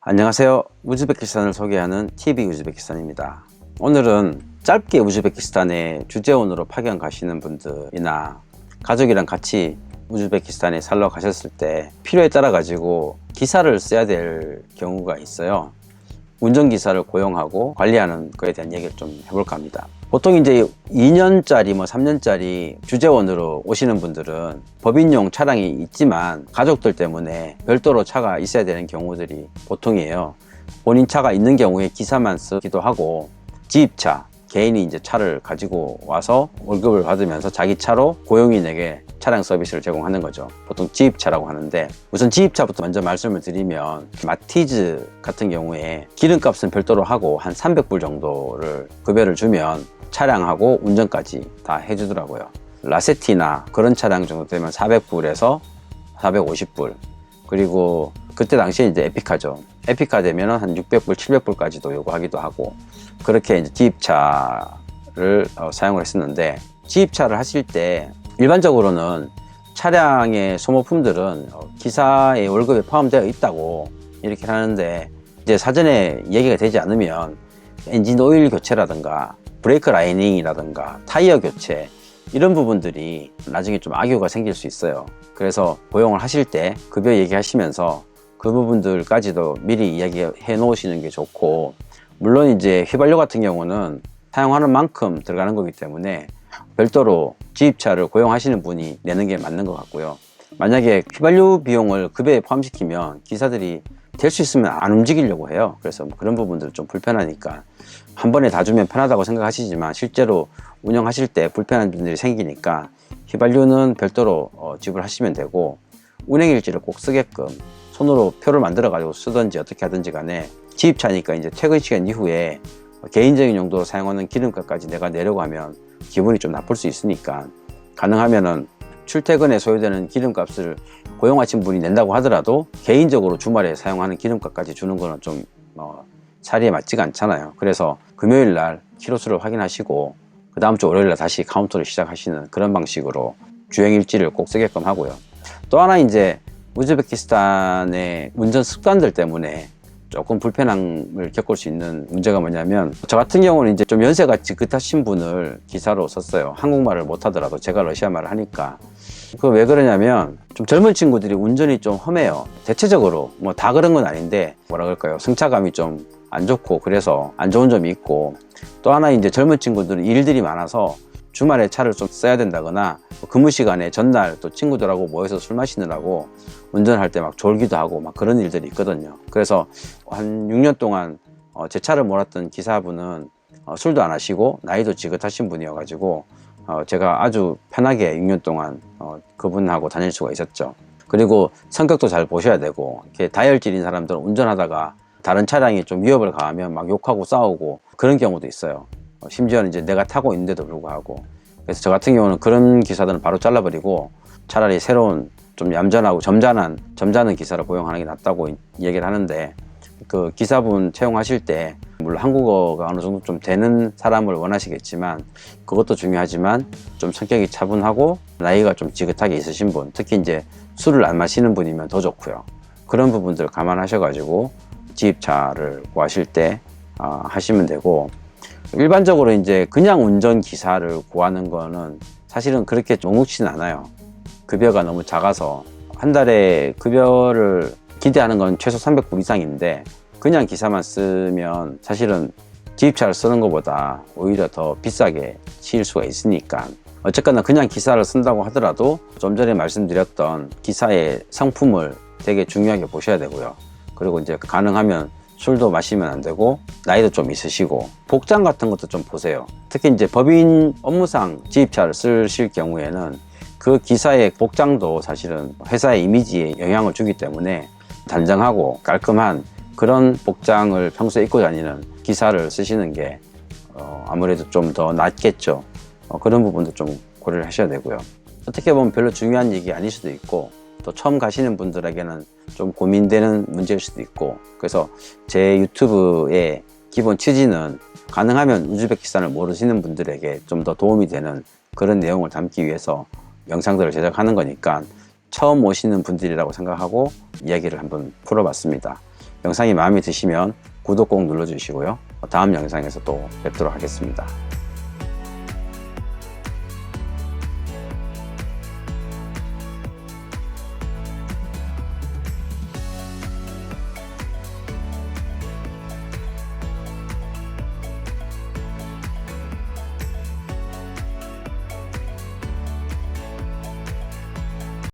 안녕하세요. 우즈베키스탄을 소개하는 TV 우즈베키스탄입니다. 오늘은 짧게 우즈베키스탄에 주재원으로 파견 가시는 분들이나 가족이랑 같이 우즈베키스탄에 살러 가셨을 때 필요에 따라 가지고 기사를 써야 될 경우가 있어요. 운전기사를 고용하고 관리하는 거에 대한 얘기를 좀 해볼까 합니다. 보통 이제 2년짜리 3년짜리 주재원으로 오시는 분들은 법인용 차량이 있지만 가족들 때문에 별도로 차가 있어야 되는 경우들이 보통이에요. 본인 차가 있는 경우에 기사만 쓰기도 하고, 지입차, 개인이 이제 차를 가지고 와서 월급을 받으면서 자기 차로 고용인에게 차량 서비스를 제공하는 거죠. 보통 지입차라고 하는데, 우선 지입차부터 먼저 말씀을 드리면, 마티즈 같은 경우에 기름값은 별도로 하고 한 300불 정도를 급여를 주면 차량하고 운전까지 다 해주더라고요. 라세티나 그런 차량 정도 되면 400불에서 450불, 그리고 그때 당시에 이제 에피카죠. 에피카 되면 한 600불, 700불까지도 요구하기도 하고, 그렇게 이제 지입차를 사용을 했었는데, 지입차를 하실 때 일반적으로는 차량의 소모품들은 기사의 월급에 포함되어 있다고 이렇게 하는데, 이제 사전에 얘기가 되지 않으면 엔진 오일 교체라든가 브레이크 라이닝이라든가 타이어 교체, 이런 부분들이 나중에 좀 악유가 생길 수 있어요. 그래서 고용을 하실 때 급여 얘기하시면서 그 부분들까지도 미리 이야기해 놓으시는 게 좋고, 물론 이제 휘발유 같은 경우는 사용하는 만큼 들어가는 거기 때문에 별도로 지입차를 고용하시는 분이 내는 게 맞는 것 같고요. 만약에 휘발유 비용을 급여에 포함시키면 기사들이 될 수 있으면 안 움직이려고 해요. 그래서 그런 부분들 좀 불편하니까 한 번에 다 주면 편하다고 생각하시지만 실제로 운영하실 때 불편한 분들이 생기니까 휘발유는 별도로 지불하시면 되고, 운행일지를 꼭 쓰게끔 손으로 표를 만들어 가지고 쓰든지 어떻게 하든지 간에, 지입차니까 이제 퇴근 시간 이후에 개인적인 용도로 사용하는 기름값까지 내가 내려고 하면 기분이 좀 나쁠 수 있으니까, 가능하면은 출퇴근에 소요되는 기름값을 고용하신 분이 낸다고 하더라도 개인적으로 주말에 사용하는 기름값까지 주는 거는 좀 자리에 맞지가 않잖아요. 그래서 금요일 날 키로수를 확인하시고 그 다음 주 월요일 날 다시 카운트를 시작하시는 그런 방식으로 주행일지를 꼭 쓰게끔 하고요. 또 하나, 이제 우즈베키스탄의 운전 습관들 때문에 조금 불편함을 겪을 수 있는 문제가 뭐냐면, 저 같은 경우는 이제 좀 연세가 지긋하신 분을 기사로 썼어요. 한국말을 못하더라도 제가 러시아 말을 하니까. 그 왜 그러냐면, 좀 젊은 친구들이 운전이 좀 험해요. 대체적으로 뭐 다 그런 건 아닌데, 뭐라 그럴까요, 승차감이 좀 안 좋고, 그래서 안 좋은 점이 있고, 또 하나 이제 젊은 친구들은 일들이 많아서 주말에 차를 좀 써야 된다거나, 근무 시간에 전날 또 친구들하고 모여서 술 마시느라고 운전할 때 막 졸기도 하고 막 그런 일들이 있거든요. 그래서 한 6년 동안 제 차를 몰았던 기사분은 술도 안 하시고 나이도 지긋하신 분이어가지고 제가 아주 편하게 6년 동안 그분하고 다닐 수가 있었죠. 그리고 성격도 잘 보셔야 되고, 이렇게 다혈질인 사람들은 운전하다가 다른 차량이 좀 위협을 가하면 막 욕하고 싸우고 그런 경우도 있어요. 심지어는 이제 내가 타고 있는데도 불구하고. 그래서 저 같은 경우는 그런 기사들은 바로 잘라버리고 차라리 새로운 좀 얌전하고 점잖은 기사를 고용하는 게 낫다고 얘기를 하는데, 그 기사분 채용하실 때 물론 한국어가 어느 정도 좀 되는 사람을 원하시겠지만, 그것도 중요하지만 좀 성격이 차분하고 나이가 좀 지긋하게 있으신 분, 특히 이제 술을 안 마시는 분이면 더 좋고요. 그런 부분들 감안하셔가지고 지입차를 구하실 때 하시면 되고, 일반적으로 이제 그냥 운전기사를 구하는 거는 사실은 그렇게 녹록지는 않아요. 급여가 너무 작아서 한 달에 급여를 기대하는 건 최소 300불 이상인데, 그냥 기사만 쓰면 사실은 지입차를 쓰는 것보다 오히려 더 비싸게 치일 수가 있으니까, 어쨌거나 그냥 기사를 쓴다고 하더라도 좀 전에 말씀드렸던 기사의 성품을 되게 중요하게 보셔야 되고요. 그리고 이제 가능하면 술도 마시면 안 되고, 나이도 좀 있으시고, 복장 같은 것도 좀 보세요. 특히 이제 법인 업무상 지입차를 쓰실 경우에는 그 기사의 복장도 사실은 회사의 이미지에 영향을 주기 때문에 단정하고 깔끔한 그런 복장을 평소에 입고 다니는 기사를 쓰시는 게 아무래도 좀 더 낫겠죠. 그런 부분도 좀 고려를 하셔야 되고요. 어떻게 보면 별로 중요한 얘기 아닐 수도 있고, 또 처음 가시는 분들에게는 좀 고민되는 문제일 수도 있고, 그래서 제 유튜브의 기본 취지는 가능하면 우즈베키스탄을 모르시는 분들에게 좀 더 도움이 되는 그런 내용을 담기 위해서 영상들을 제작하는 거니까 처음 오시는 분들이라고 생각하고 이야기를 한번 풀어봤습니다. 영상이 마음에 드시면 구독 꼭 눌러주시고요. 다음 영상에서 또 뵙도록 하겠습니다.